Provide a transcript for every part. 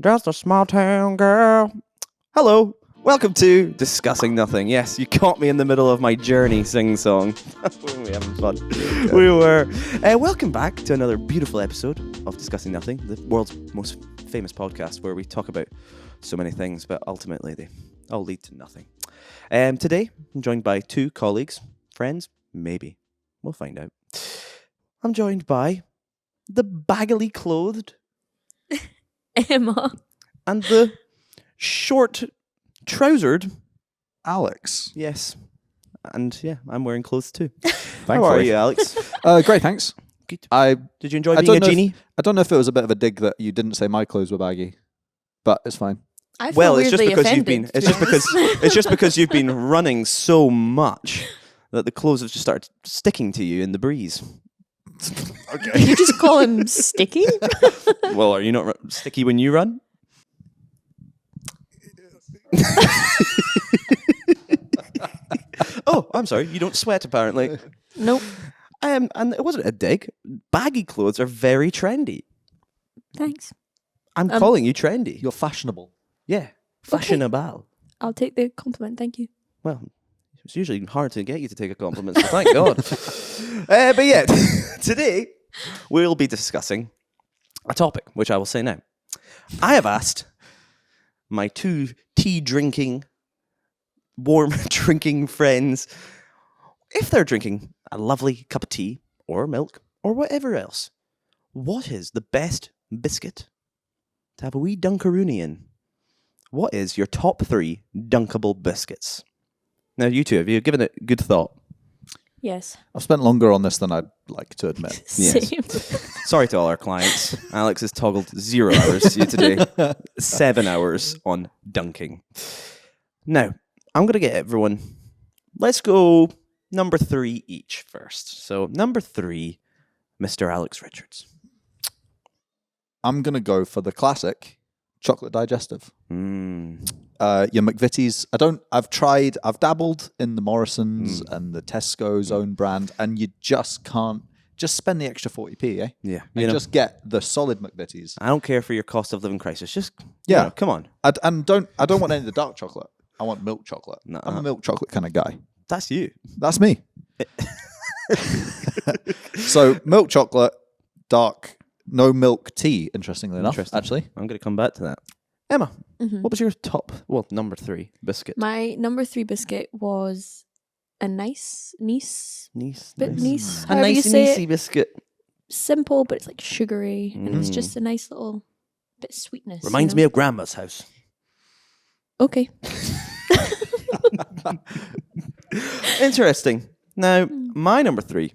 just a small town girl. Hello, welcome to Discussing Nothing. Yes, you caught me in the middle of my journey sing-song. We're having fun. We were. Welcome back to another beautiful episode of Discussing Nothing, the world's most famous podcast where we talk about so many things, but ultimately they all lead to nothing. Today, I'm joined by two colleagues, friends, maybe. We'll find out. I'm joined by the baggily clothed Emma. and the short trousered Alex. Yes. And yeah, I'm wearing clothes too. How Thankfully. are you, Alex? Great, thanks. Good. I Did you enjoy I being a don't know if- genie? I don't know if it was a bit of a dig that you didn't say my clothes were baggy, but it's fine. I feel Well, it's just weirdly because offended, you've been it's just because you've been running so much that the clothes have just started sticking to you in the breeze. Did you just call him sticky? Well, are you not sticky when you run? Oh, I'm sorry. You don't sweat, apparently. Nope. And it wasn't a dig. Baggy clothes are very trendy. Thanks. I'm calling you trendy. You're fashionable. Yeah, fashionable. I'll take the compliment. Thank you. Well, it's usually hard to get you to take a compliment, so thank God. But yeah, today we'll be discussing a topic, which I will say now. I have asked my two tea-drinking, warm-drinking friends if they're drinking a lovely cup of tea or milk or whatever else, what is the best biscuit to have a wee Dunkaroonie in? What is your top 3 dunkable biscuits? Now, you two, have you given it good thought? Yes. I've spent longer on this than I'd like to admit. Yes. Same. Sorry to all our clients. Alex has toggled 0 hours to you today. 7 hours on dunking. Now, I'm going to get everyone... Let's go number 3 each first. So, number 3, Mr. Alex Richards. I'm going to go for the classic chocolate digestive. Your McVitie's. I've dabbled in the Morrison's and the Tesco's own brand, and you just can't, just spend the extra 40p, eh? Yeah. And just get the solid McVitie's. I don't care for your cost of living crisis. Just, Yeah. come on. I don't want any of the dark chocolate. I want milk chocolate. Nuh-uh. I'm a milk chocolate kind of guy. That's you. That's me. So milk chocolate, dark, no milk tea, interestingly enough, Interesting. actually. I'm going to come back to that. Emma, what was your number 3 biscuit? My number 3 biscuit was a nice Nice. nice. A However you nice say nicey it. biscuit. Simple, but it's like sugary, and it's just a nice little bit of sweetness. Reminds me of Grandma's house. Okay. Interesting. Now, my number 3,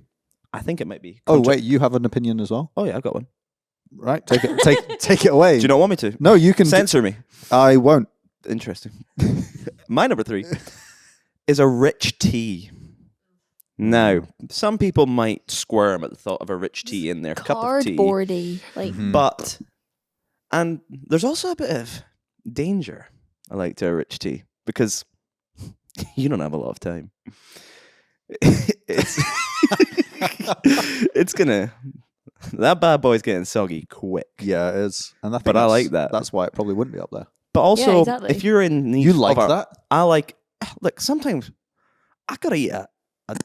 I think it might be. Oh, wait, you have an opinion as well? Oh, yeah, I've got one. Right, take it away. Do you not want me to? No, you can. Censor me. I won't. Interesting. My number 3 is a rich tea. Now, some people might squirm at the thought of a rich tea in their cup of tea. Cardboardy. Like, And there's also a bit of danger, I like, to a rich tea, because you don't have a lot of time. That bad boy's getting soggy quick. Yeah, it is. And I think But I that's- like that. That's why it probably wouldn't be up there. But also, Yeah, exactly. if you're in need You like of that? I like, look, sometimes I gotta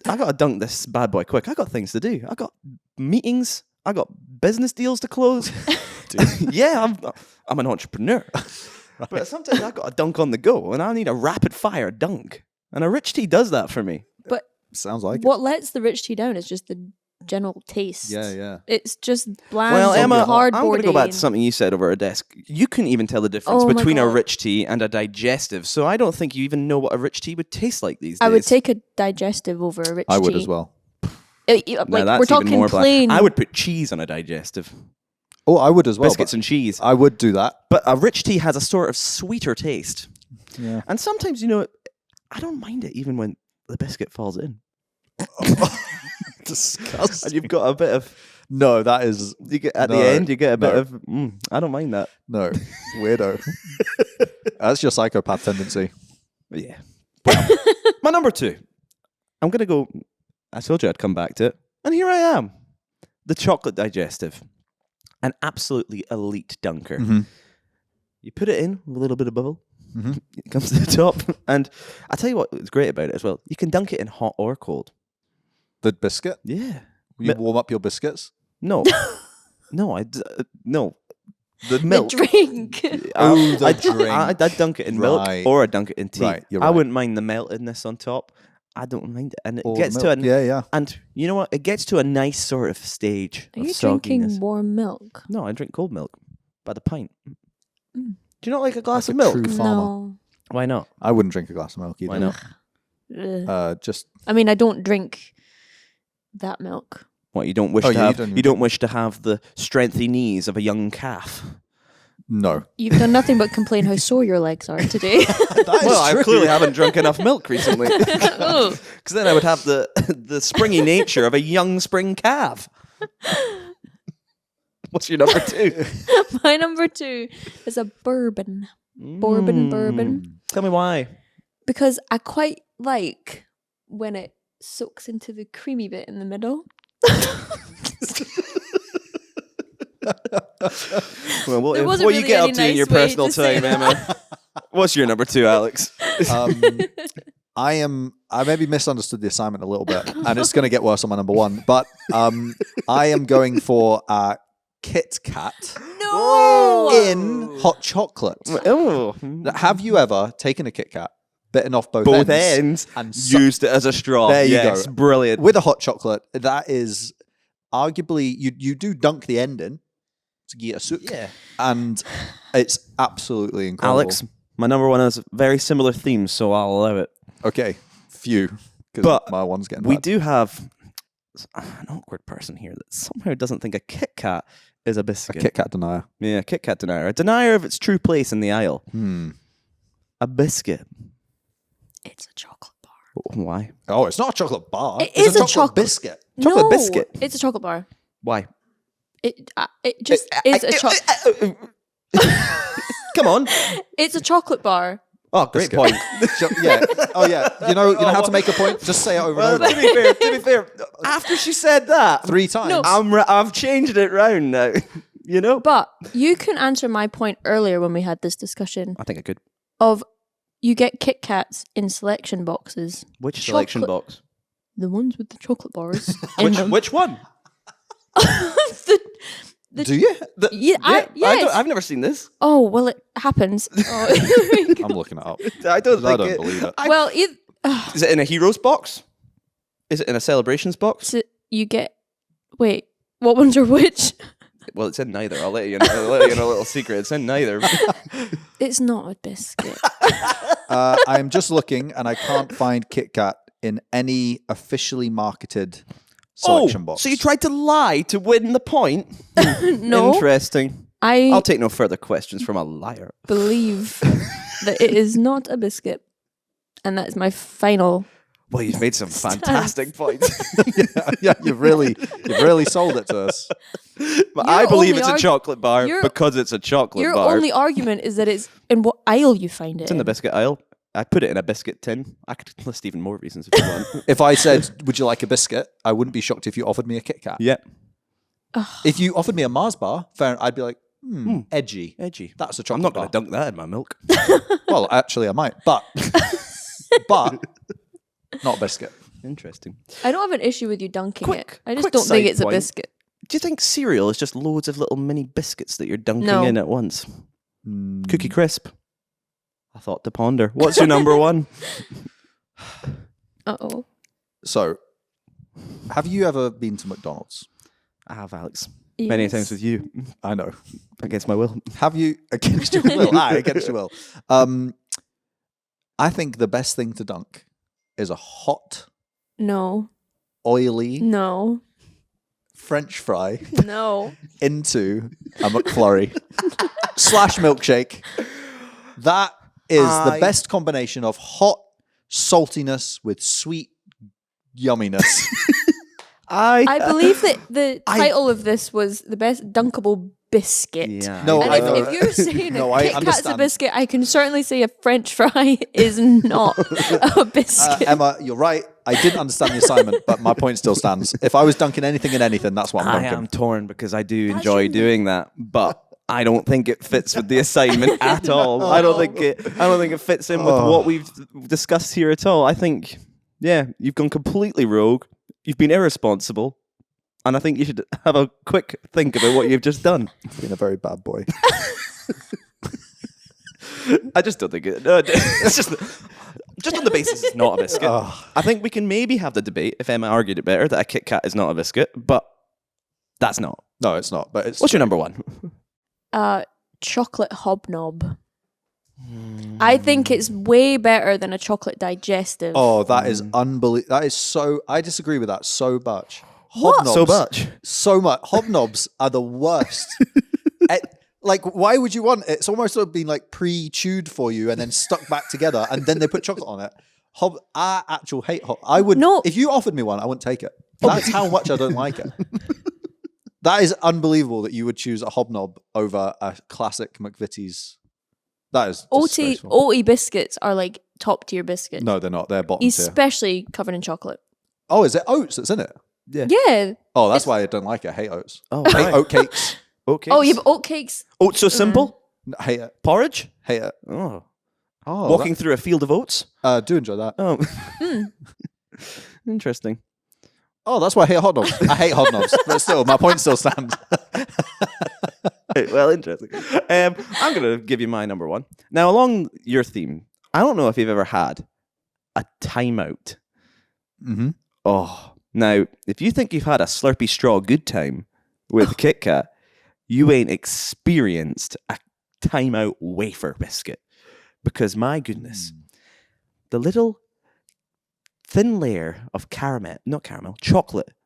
I gotta dunk this bad boy quick. I got things to do. I got meetings. I got business deals to close. Yeah, I'm an entrepreneur. But sometimes I got to dunk on the go, and I need a rapid fire dunk. And a rich tea does that for me. but Sounds like what lets the rich tea down is just the general taste. it. Yeah. It's just bland. Well, and Emma, I'm going to cardboardy go back to and- something you said over a desk. You couldn't even tell the difference Oh my between a God. rich tea and a digestive. So I don't think you even know what a rich tea would taste like these days. I would take a digestive over a rich tea. I would as well. Now, Like, that's we're even talking more bland. plain. I would put cheese on a digestive. Oh, I would as well. Biscuits and cheese. I would do that. But a rich tea has a sort of sweeter taste. Yeah. And sometimes, I don't mind it even when the biscuit falls in. Disgusting. And you've got a bit of... No, that is At the end, you get a bit of... I don't mind that. no weirdo. That's your psychopath tendency. But yeah. Well, my number 2. I'm going to go... I told you I'd come back to it. And here I am. The chocolate digestive. An absolutely elite dunker. You put it in with a little bit of bubble. Mm-hmm. It comes to the top. And I tell you what's great about it as well. You can dunk it in hot or cold. The biscuit? Yeah. You warm up your biscuits? No. No. The milk. The drink. I'd dunk it in milk Right. or I'd dunk it in tea. Right, you're I right. wouldn't mind the meltedness on top. I don't mind it. And it Or gets milk. to Yeah. And you know what? It gets to a nice sort of stage Are of you sogginess. drinking warm milk? No, I drink cold milk by the pint. Mm. Do you not like a glass Like of a milk? true farmer. No. Why not? I wouldn't drink a glass of milk either. Why not? Ugh. Just I mean, I don't drink that milk. What, you don't wish Oh, to yeah, have? you don't You don't wish to have the strengthy knees of a young calf. no. You've done nothing but complain how sore your legs are today. Well, I clearly haven't drunk enough milk recently. Oh. Because then I would have the springy nature of a young spring calf. What's your number 2? My number 2 is a bourbon. Bourbon. Tell me why. Because I quite like when it soaks into the creamy bit in the middle. Well, what There you wasn't really get up any to in nice your way personal to say time, Emma? What's your number 2, Alex? I maybe misunderstood the assignment a little bit, and it's going to get worse on my number 1. But I am going for KitKat No! in hot chocolate. Oh, Have you ever taken a KitKat, bitten off both ends and used it as a straw. There you Yes, go. brilliant. with a hot chocolate? That is arguably you do dunk the end in to get a soup. Yeah. And it's absolutely incredible. Alex, my number 1 has a very similar theme, so I'll allow it. Okay, few. Because But my one's getting We bad. do have an awkward person here that somehow doesn't think a Kit Kat is a A biscuit. Kit Kat denier. Yeah, Kit Kat denier. A denier of its true place in the aisle. A biscuit. It's a chocolate bar. Why? Oh, it's not a chocolate bar. It It's is a chocolate biscuit. Chocolate no, biscuit. It's a chocolate bar. Why? It just is a chocolate. Come on. It's a chocolate bar. Oh, great Biscuit. point. Yeah. Oh, yeah. You know how to make a point? Just say it over Well, and over. to be fair, after she said that, 3 times. No. I've changed it round now. You know? But you can answer my point earlier when we had this discussion I think I could. of you get Kit Kats in selection boxes. Which selection Chocolate- box? The ones with the chocolate bars. in them. Which one? Do you? Yes. I've never seen this. Oh, well, it happens. Oh. I'm looking it up. I don't I think don't believe it. Well, Is it in a heroes box? Is it in a celebrations box? so you get. Wait, what ones are which? Well, it's in neither. I'll let you know. I'll let you know a little secret. It's in neither. It's not a biscuit. I am just looking, and I can't find Kit Kat in any officially marketed selection box. So you tried to lie to win the point? No, Interesting. I I'll take no further questions from a liar. believe that it is not a biscuit, and that's my final. Well, you've made some fantastic points. yeah, you've really sold it to us. But Your I believe only it's a chocolate bar your- because it's a chocolate Your bar. only argument is that it's in what aisle you find it. It's in the biscuit aisle. I put it in a biscuit tin. I could list even more reasons if you want. If I said, "Would you like a biscuit?" I wouldn't be shocked if you offered me a Kit Kat. Yeah. If you offered me a Mars bar, fair, I'd be like, edgy. Edgy. That's a chocolate I'm not bar. going to dunk that in my milk. Well, actually, I might, but not a biscuit. Interesting. I don't have an issue with you dunking Quick- it. I just quick don't think side it's a point. biscuit. Do you think cereal is just loads of little mini biscuits that you're dunking No. in at once? Cookie Crisp. I thought to ponder. What's your number 1? Uh-oh. So, have you ever been to McDonald's? I have, Alex. Many Yes. times with you. I know. Against my will. Have you against your will? Against your will. I think the best thing to dunk is a hot, No. oily No. French fry No. into a McFlurry / milkshake. That is the best combination of hot saltiness with sweet yumminess. I believe that the title of this was the best dunkable biscuit. Yeah. No, And I- if you're saying No, a I Kit Kat's a understand. biscuit, I can certainly say a French fry is not a biscuit. Emma, you're right. I didn't understand the assignment, but my point still stands. If I was dunking anything in anything, that's what I'm I dunking. am torn because I do That's enjoy your- doing that, but I don't think it fits with the assignment at all. I don't think it fits in with what we've discussed here at all. I think, you've gone completely rogue. You've been irresponsible. And I think you should have a quick think about what you've just done. Being a very bad boy. I just don't think it. It's just on the basis it's not a biscuit. I think we can maybe have the debate, if Emma argued it better, that a Kit Kat is not a biscuit, but that's not. No, it's not. But What's your number one? Chocolate hobnob. I think it's way better than a chocolate digestive. Oh, that is unbelievable. That is so. I disagree with that so much. What? Hobnobs, so much. Hobnobs are the worst. Why would you want it? It's almost sort of been like pre-chewed for you and then stuck back together, and then they put chocolate on it. I actually hate hob. I would. No. If you offered me one, I wouldn't take it. That's how much I don't like it. That is unbelievable that you would choose a hobnob over a classic McVitie's. That is disgraceful. Oaty biscuits are like top tier biscuits. No, they're not. They're bottom tier. Especially covered in chocolate. Oh, is it oats that's in it? Yeah. Oh, that's why I don't like it. I hate oats. Oh, I hate oat cakes. Oat cakes? Oh, you have oat cakes. Oats so simple? I hate it. Porridge? Hate it. Oh. Oh, Walking through a field of oats? do enjoy that. Oh. Interesting. Oh, that's why I hate hobnobs. I hate hobnobs, but still, my point still stands. Well, interesting. I'm going to give you my number one. Now, along your theme, I don't know if you've ever had a timeout. Mm-hmm. Oh, now, if you think you've had a Slurpee straw good time with Kit Kat, you ain't experienced a timeout wafer biscuit. Because, my goodness, the little thin layer of chocolate,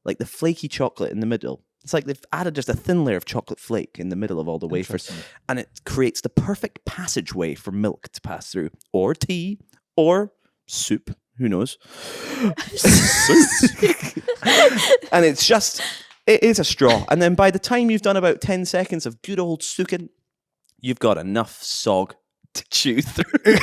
like the flaky chocolate in the middle. It's like they've added just a thin layer of chocolate flake in the middle of all the wafers. And it creates the perfect passageway for milk to pass through. Or tea, or soup. Who knows? And it is a straw. And then by the time you've done about 10 seconds of good old sucking, you've got enough sog to chew through.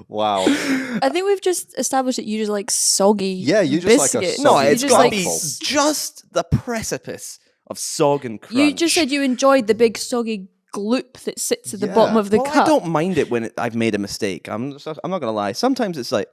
Wow. I think we've just established that you just like soggy. Yeah, you just like a biscuit. soggy No, it's just got to like be just the precipice of sog and crunch. You just said you enjoyed the big soggy gloop that sits at the bottom of the cup. I don't mind it when I've made a mistake. I'm not going to lie. Sometimes it's like,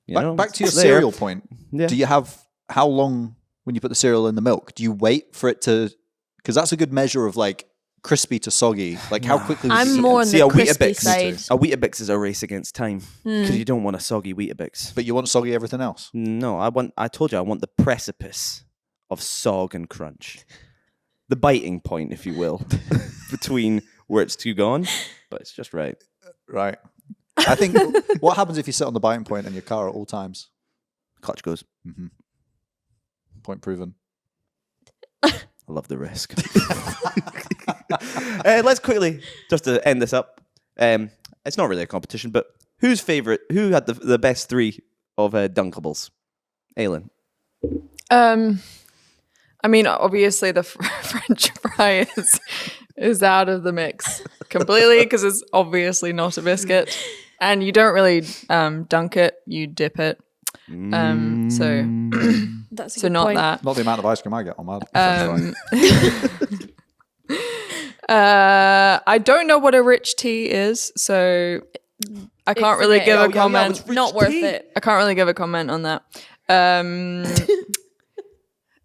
back to your cereal point. Yeah. Do you have, how long when you put the cereal in the milk? Do you wait for it to, because that's a good measure of like crispy to soggy. Like how quickly I'm more on the crispy side. A Weetabix is a race against time because you don't want a soggy Weetabix. But you want soggy everything else? No, I told you I want the precipice of sog and crunch. The biting point, if you will, between where it's too gone, but it's just right. Right. I think what happens if you sit on the biting point in your car at all times? Clutch goes. Mm-hmm. Point proven. I love the risk. Let's quickly, just to end this up, it's not really a competition, but who had the best three of Dunkables? Aylin. I mean, obviously the French fry is out of the mix completely because it's obviously not a biscuit, and you don't really dunk it; you dip it. So That's a so good not point. that. Not the amount of ice cream I get on my I don't know what a rich tea is, so I can't really give a comment. Not worth it. I can't really give a comment on that.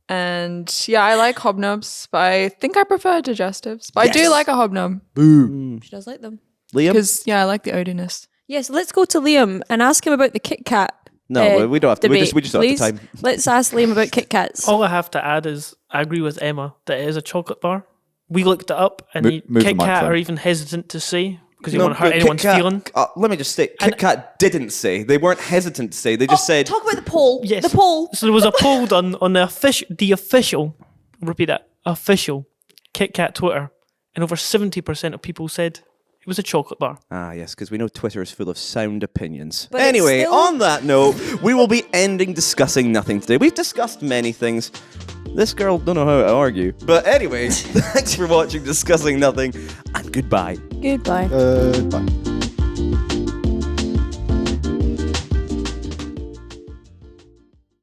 And yeah, I like hobnobs, but I think I prefer digestives. But I do like a hobnob. She does like them. Liam? Because, yeah, I like the oatiness. Yes, let's go to Liam and ask him about the Kit Kat. No, we don't have to. Debate, We just don't have the time. Let's ask Liam about Kit Kats. All I have to add is I agree with Emma that it is a chocolate bar. We looked it up, and Move the Kit Kat microphone. are even hesitant to say because they want to hurt anyone's feeling. Let me just say, Kit Kat didn't say. They weren't hesitant to say. They just said. Talk about the poll. Yes. The poll. So there was a poll done on the official, repeat that, official Kit Kat Twitter, and over 70% of people said it was a chocolate bar. Ah, yes, because we know Twitter is full of sound opinions. But anyway, it's still- on that note, we will be ending discussing nothing today. We've discussed many things. This girl don't know how to argue. But anyway, thanks for watching Discussing Nothing, and goodbye. Goodbye. Bye.